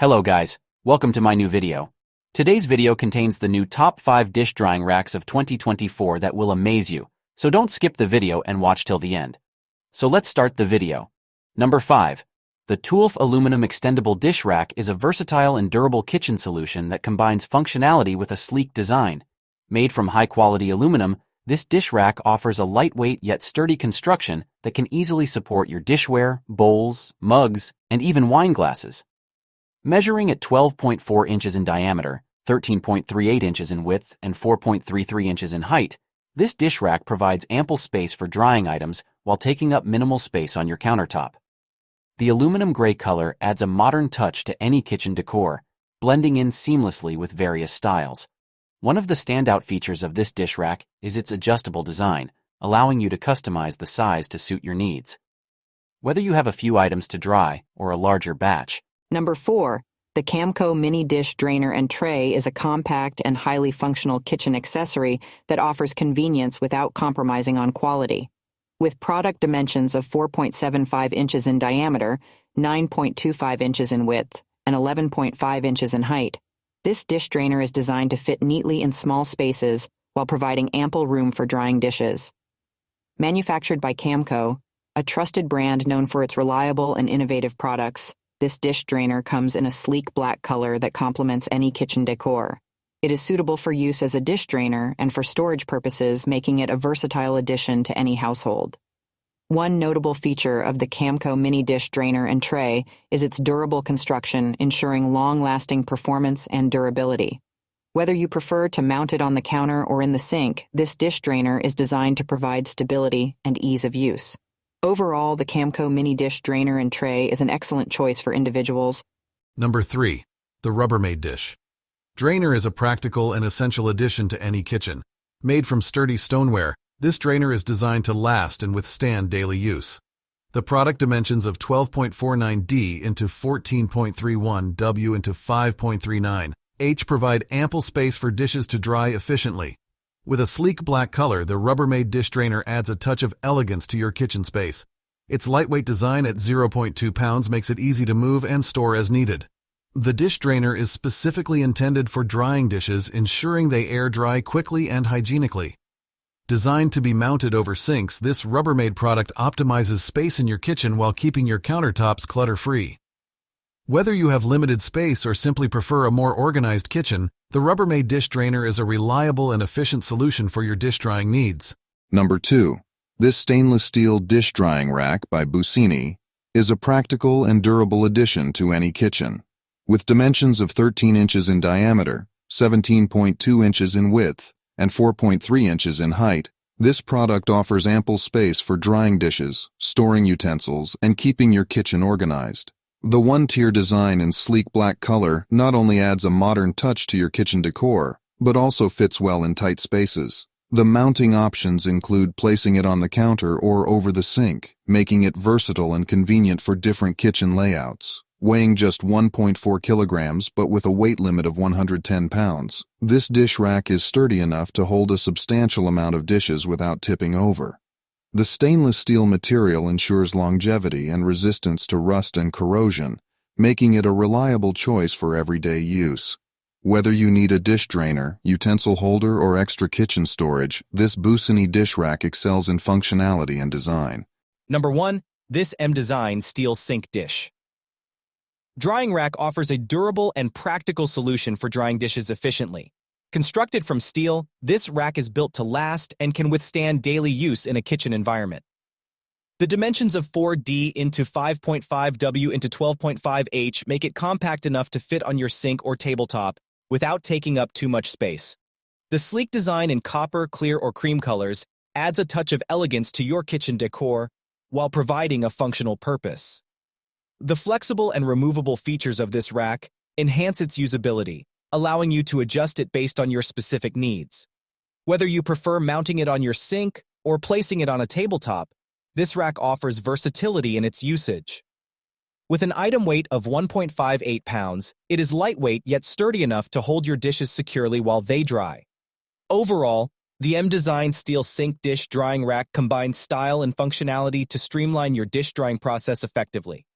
Hello guys, welcome to my new video. Today's video contains the new top 5 dish drying racks of 2024 that will amaze you, so don't skip the video and watch till the end. So let's start the video. Number 5. The Thule Aluminum Extendable Dish Rack is a versatile and durable kitchen solution that combines functionality with a sleek design. Made from high-quality aluminum, this dish rack offers a lightweight yet sturdy construction that can easily support your dishware, bowls, mugs, and even wine glasses. Measuring at 12.4 inches in diameter, 13.38 inches in width, and 4.33 inches in height, this dish rack provides ample space for drying items while taking up minimal space on your countertop. The aluminum gray color adds a modern touch to any kitchen decor, blending in seamlessly with various styles. One of the standout features of this dish rack is its adjustable design, allowing you to customize the size to suit your needs. Whether you have a few items to dry or a larger batch. Number 4. The Camco Mini Dish Drainer and Tray is a compact and highly functional kitchen accessory that offers convenience without compromising on quality. With product dimensions of 4.75 inches in diameter, 9.25 inches in width, and 11.5 inches in height, this dish drainer is designed to fit neatly in small spaces while providing ample room for drying dishes. Manufactured by Camco, a trusted brand known for its reliable and innovative products, this dish drainer comes in a sleek black color that complements any kitchen decor. It is suitable for use as a dish drainer and for storage purposes, making it a versatile addition to any household. One notable feature of the Camco Mini Dish Drainer and Tray is its durable construction, ensuring long-lasting performance and durability. Whether you prefer to mount it on the counter or in the sink, this dish drainer is designed to provide stability and ease of use. Overall, the Camco Mini Dish Drainer and Tray is an excellent choice for individuals. Number 3. The Rubbermaid Dish Drainer is a practical and essential addition to any kitchen. Made from sturdy stoneware, this drainer is designed to last and withstand daily use. The product dimensions of 12.49D into 14.31W into 5.39H provide ample space for dishes to dry efficiently. With a sleek black color, the Rubbermaid dish drainer adds a touch of elegance to your kitchen space. Its lightweight design at 0.2 pounds makes it easy to move and store as needed. The dish drainer is specifically intended for drying dishes, ensuring they air dry quickly and hygienically. Designed to be mounted over sinks, this Rubbermaid product optimizes space in your kitchen while keeping your countertops clutter-free. Whether you have limited space or simply prefer a more organized kitchen, the Rubbermaid dish drainer is a reliable and efficient solution for your dish drying needs. Number 2. This stainless steel dish drying rack by Busini is a practical and durable addition to any kitchen. With dimensions of 13 inches in diameter, 17.2 inches in width, and 4.3 inches in height, this product offers ample space for drying dishes, storing utensils, and keeping your kitchen organized. The one-tier design in sleek black color not only adds a modern touch to your kitchen decor, but also fits well in tight spaces. The mounting options include placing it on the counter or over the sink, making it versatile and convenient for different kitchen layouts. Weighing just 1.4 kilograms but with a weight limit of 110 pounds, this dish rack is sturdy enough to hold a substantial amount of dishes without tipping over. The stainless steel material ensures longevity and resistance to rust and corrosion, making it a reliable choice for everyday use. Whether you need a dish drainer, utensil holder, or extra kitchen storage, this Busini dish rack excels in functionality and design. Number 1. This Mdesign steel sink dish drying rack offers a durable and practical solution for drying dishes efficiently. Constructed from steel, this rack is built to last and can withstand daily use in a kitchen environment. The dimensions of 4D into 5.5W into 12.5H make it compact enough to fit on your sink or tabletop without taking up too much space. The sleek design in copper, clear, or cream colors adds a touch of elegance to your kitchen decor while providing a functional purpose. The flexible and removable features of this rack enhance its usability, allowing you to adjust it based on your specific needs. Whether you prefer mounting it on your sink or placing it on a tabletop, this rack offers versatility in its usage. With an item weight of 1.58 pounds, it is lightweight yet sturdy enough to hold your dishes securely while they dry. Overall, the Mdesign steel sink dish drying rack combines style and functionality to streamline your dish drying process effectively.